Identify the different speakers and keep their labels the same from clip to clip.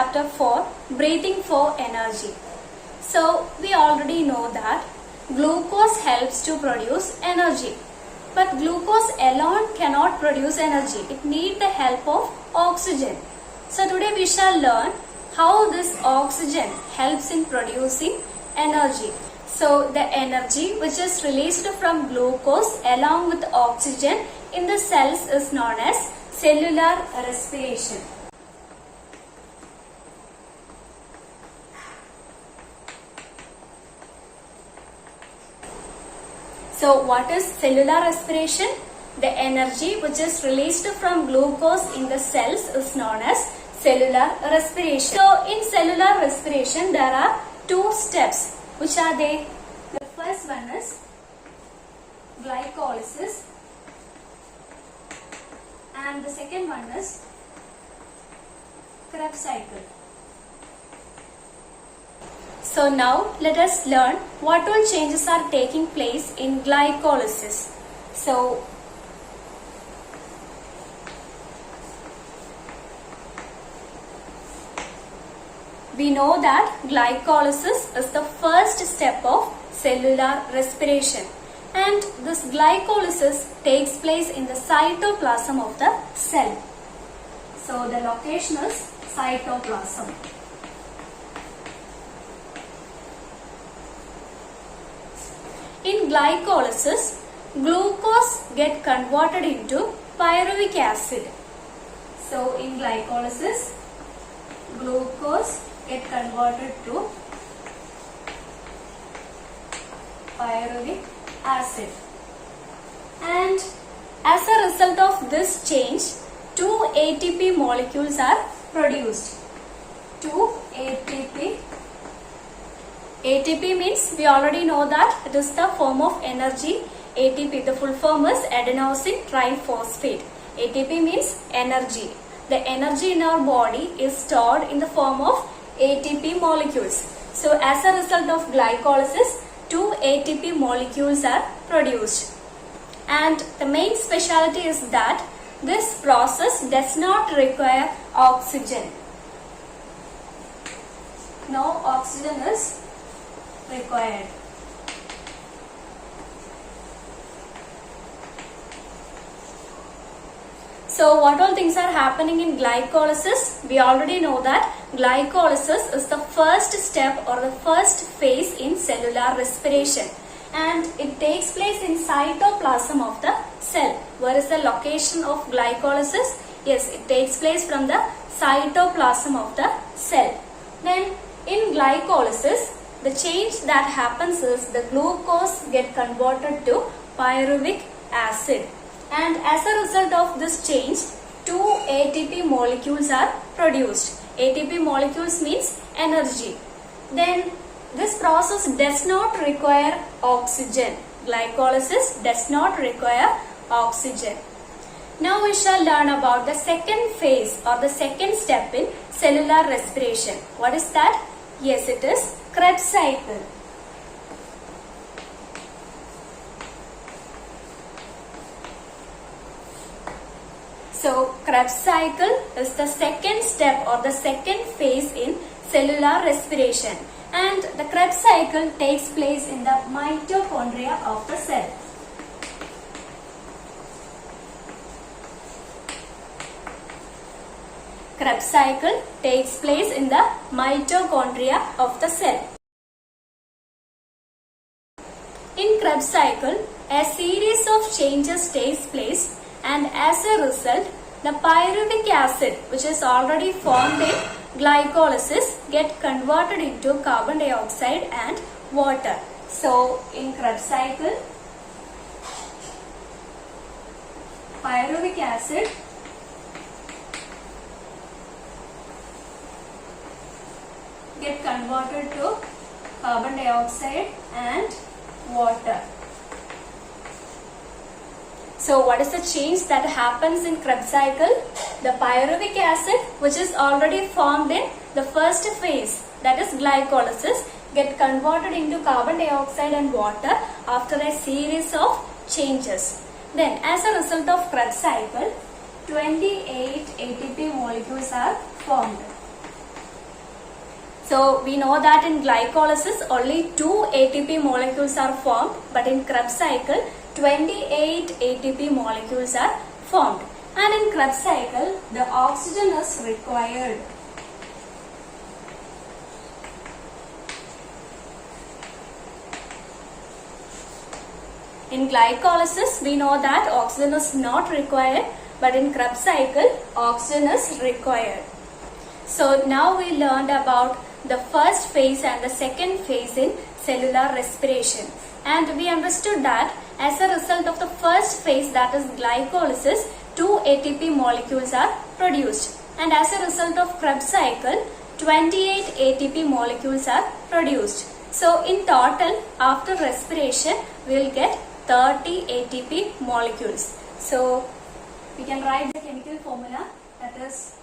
Speaker 1: chapter 4, Breathing for Energy. So, we already know that glucose helps to produce energy. But glucose alone cannot produce energy. It needs the help of oxygen. So, today we shall learn how this oxygen helps in producing energy. So, the energy which is released from glucose along with oxygen in the cells is known as cellular respiration. So, what is cellular respiration? The energy which is released from glucose in the cells is known as cellular respiration. So, in cellular respiration, there are two steps. Which are they? The first one is glycolysis, and the second one is Krebs cycle. So now let us learn what all changes are taking place in glycolysis. So we know that glycolysis is the first step of cellular respiration, and this glycolysis takes place in the cytoplasm of the cell. So the location is cytoplasm. In glycolysis, glucose get converted into pyruvic acid. So in glycolysis, glucose get converted to pyruvic acid, and as a result of this change, two ATP molecules are produced. Two ATP. ATP means we already know that it is the form of energy. ATP, the full form is adenosine triphosphate. ATP means energy. The energy in our body is stored in the form of ATP molecules. So as a result of glycolysis, two ATP molecules are produced. And the main specialty is that this process does not require oxygen. No oxygen is required. So what all things are happening in glycolysis? We already know that glycolysis is the first step or the first phase in cellular respiration, and it takes place in cytoplasm of the cell. Where is the location of glycolysis? Yes, it takes place from the cytoplasm of the cell. Then in glycolysis, the change that happens is the glucose get converted to pyruvic acid. And as a result of this change, two ATP molecules are produced. ATP molecules means energy. Then this process does not require oxygen. Glycolysis does not require oxygen. Now we shall learn about the second phase or the second step in cellular respiration. What is that? Yes, it is Krebs cycle. So, Krebs cycle is the second step or the second phase in cellular respiration, and the Krebs cycle takes place in the mitochondria of the cell. Krebs cycle takes place in the mitochondria of the cell. In Krebs cycle, a series of changes takes place, and as a result, the pyruvic acid, which is already formed in glycolysis, get converted into carbon dioxide and water. So, in Krebs cycle, pyruvic acid get converted to carbon dioxide and water. So what is the change that happens in Krebs cycle? The pyruvic acid, which is already formed in the first phase, that is glycolysis, get converted into carbon dioxide and water after a series of changes. Then as a result of Krebs cycle, 28 ATP molecules are formed. So we know that in glycolysis only 2 ATP molecules are formed, but in Krebs cycle 28 ATP molecules are formed. And in Krebs cycle the oxygen is required. In glycolysis we know that oxygen is not required, but in Krebs cycle oxygen is required. So now we learned about the first phase and the second phase in cellular respiration, and we understood that as a result of the first phase, that is glycolysis, 2 ATP molecules are produced, and as a result of Krebs cycle 28 ATP molecules are produced. So in total after respiration we will get 30 ATP molecules. So we can write the chemical formula, that is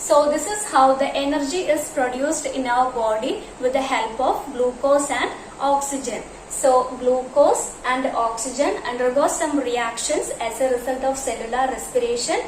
Speaker 1: so this is how the energy is produced in our body with the help of glucose and oxygen. So glucose and oxygen undergo some reactions as a result of cellular respiration.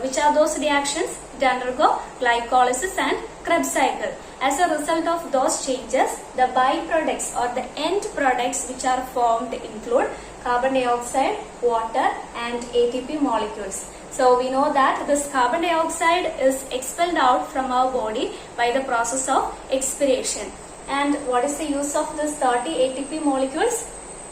Speaker 1: Which are those reactions? They undergo glycolysis and Krebs cycle. As a result of those changes, the byproducts or the end products which are formed include carbon dioxide, water and ATP molecules. So we know that this carbon dioxide is expelled out from our body by the process of expiration. And what is the use of this 30 ATP molecules?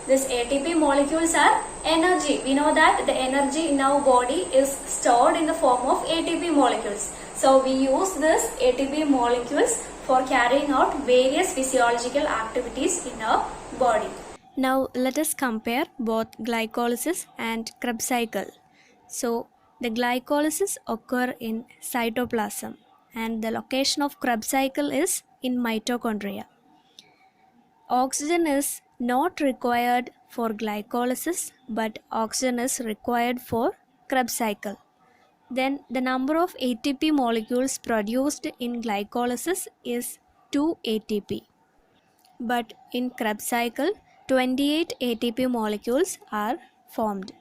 Speaker 1: These ATP molecules are energy. We know that the energy in our body is stored in the form of ATP molecules. So we use this ATP molecules for carrying out various physiological activities in our body.
Speaker 2: Now let us compare both glycolysis and Krebs cycle. So the glycolysis occur in cytoplasm and the location of Krebs cycle is in mitochondria. Oxygen is not required for glycolysis, but oxygen is required for Krebs cycle. Then the number of ATP molecules produced in glycolysis is 2 ATP. But in Krebs cycle 28 ATP molecules are formed.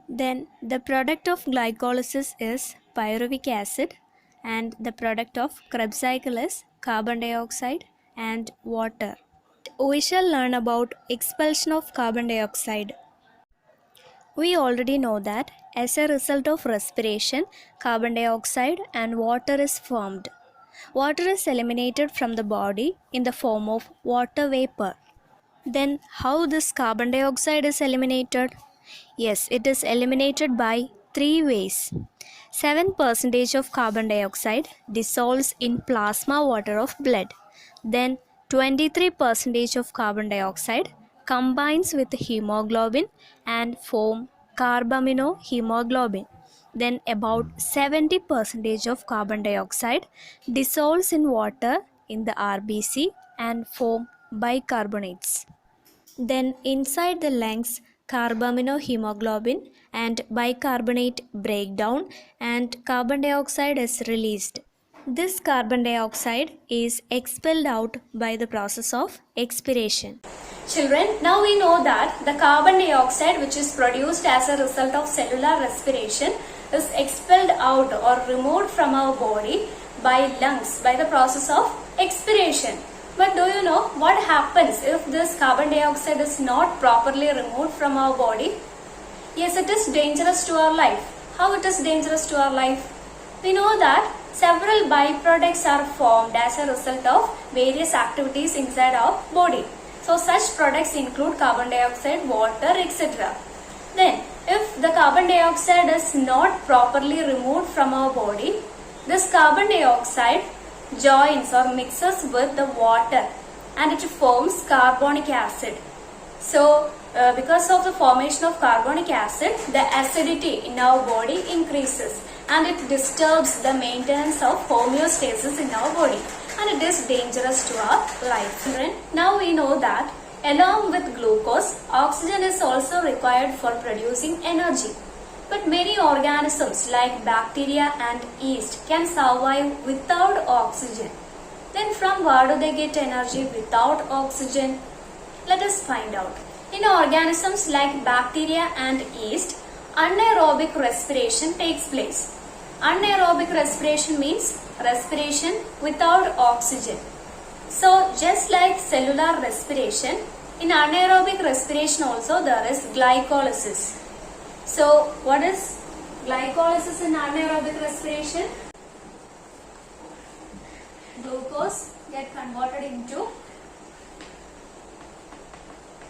Speaker 2: Then the product of glycolysis is pyruvic acid and the product of Krebs cycle is carbon dioxide and water. We shall learn about expulsion of carbon dioxide. We already know that as a result of respiration, carbon dioxide and water is formed. Water is eliminated from the body in the form of water vapor. Then how this carbon dioxide is eliminated? Yes, it is eliminated by 3 ways. 7% of carbon dioxide dissolves in plasma water of blood. Then 23% of carbon dioxide combines with hemoglobin and form carbaminohemoglobin. Then about 70% of carbon dioxide dissolves in water in the RBC and form bicarbonates. Then inside the lungs, carbaminohemoglobin and bicarbonate break down and carbon dioxide is released. This carbon dioxide is expelled out by the process of expiration.
Speaker 1: Children, now we know that the carbon dioxide which is produced as a result of cellular respiration is expelled out or removed from our body by lungs by the process of expiration. But do you know what happens if this carbon dioxide is not properly removed from our body? Yes, it is dangerous to our life. How it is dangerous to our life? We know that several byproducts are formed as a result of various activities inside our body. So such products include carbon dioxide, water, etc. Then if the carbon dioxide is not properly removed from our body, this carbon dioxide joins or mixes with the water and it forms carbonic acid. So because of the formation of carbonic acid, the acidity in our body increases and it disturbs the maintenance of homeostasis in our body and it is dangerous to our life. Now we know that Along with glucose, oxygen is also required for producing energy. But many organisms like bacteria and yeast can survive without oxygen. Then from where do they get energy without oxygen? Let us find out. In organisms like bacteria and yeast, anaerobic respiration takes place. Anaerobic respiration means respiration without oxygen. So just like cellular respiration, in anaerobic respiration also there is glycolysis. So what is glycolysis in anaerobic respiration? Glucose get converted into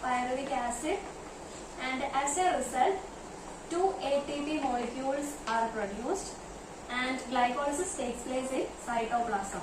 Speaker 1: pyruvic acid, and as a result 2 ATP molecules are produced and glycolysis takes place in cytoplasm.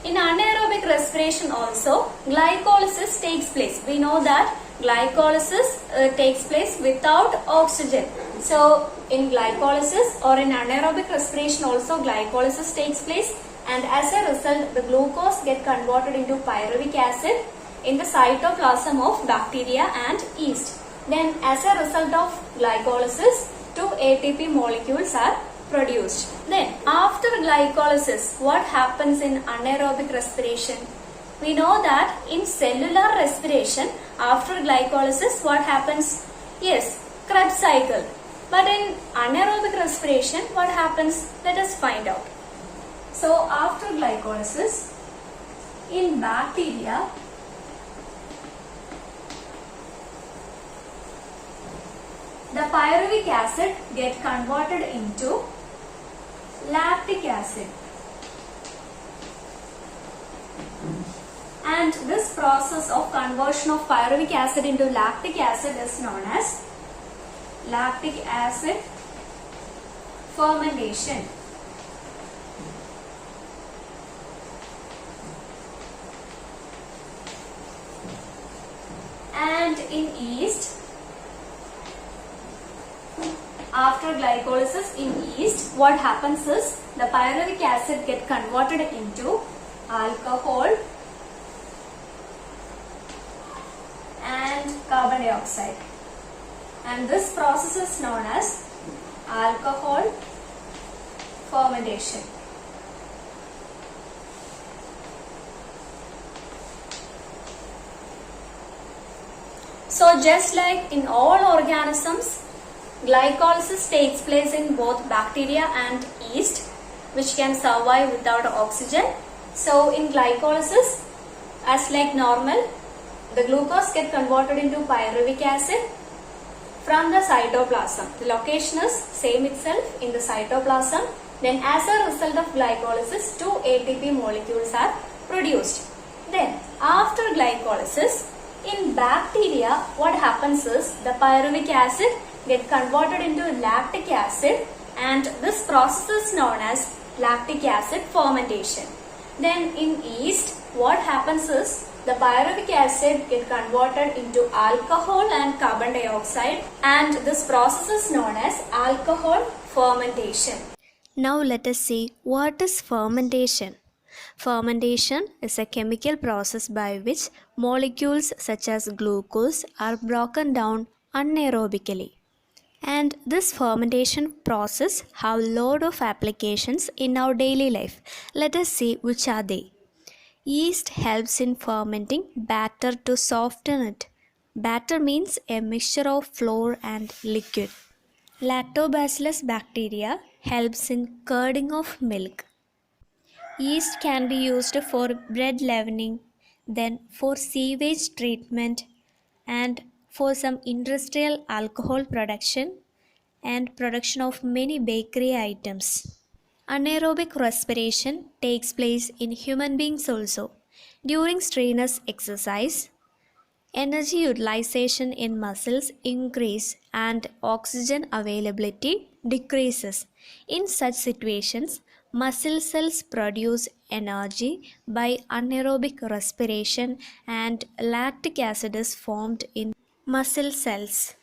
Speaker 1: In anaerobic respiration also, glycolysis takes place. We know that glycolysis takes place without oxygen. So, in glycolysis or in anaerobic respiration also, glycolysis takes place, and as a result, the glucose get converted into pyruvic acid in the cytoplasm of bacteria and yeast. Then, as a result of glycolysis, 2 ATP molecules are produced. Then after glycolysis, what happens in anaerobic respiration? We know that in cellular respiration, after glycolysis, what happens? Yes, Krebs cycle. But in anaerobic respiration, what happens? Let us find out. So after glycolysis, in bacteria, the pyruvic acid get converted into lactic acid, and this process of conversion of pyruvic acid into lactic acid is known as lactic acid fermentation. And in yeast, after glycolysis in yeast, what happens is the pyruvic acid get converted into alcohol and carbon dioxide, and this process is known as alcohol fermentation. So just like in all organisms, glycolysis takes place in both bacteria and yeast, which can survive without oxygen. So in glycolysis, as like normal, the glucose get converted into pyruvic acid from the cytoplasm. The location is same itself in the cytoplasm. Then as a result of glycolysis, 2 ATP molecules are produced. Then after glycolysis, in bacteria, what happens is the pyruvic acid get converted into lactic acid, and this process is known as lactic acid fermentation. Then in yeast, what happens is the pyruvic acid get converted into alcohol and carbon dioxide, and this process is known as alcohol fermentation.
Speaker 2: Now let us see what is fermentation. Fermentation is a chemical process by which molecules such as glucose are broken down anaerobically. And this fermentation process have a lot of applications in our daily life. Let us see which are they. Yeast helps in fermenting batter to soften it. Batter means a mixture of flour and liquid. Lactobacillus bacteria helps in curding of milk. Yeast can be used for bread leavening, then for sewage treatment, and for some industrial alcohol production and production of many bakery items. Anaerobic respiration takes place in human beings also. During strenuous exercise, energy utilization in muscles increase and oxygen availability decreases. In such situations, muscle cells produce energy by anaerobic respiration and lactic acid is formed in muscle cells.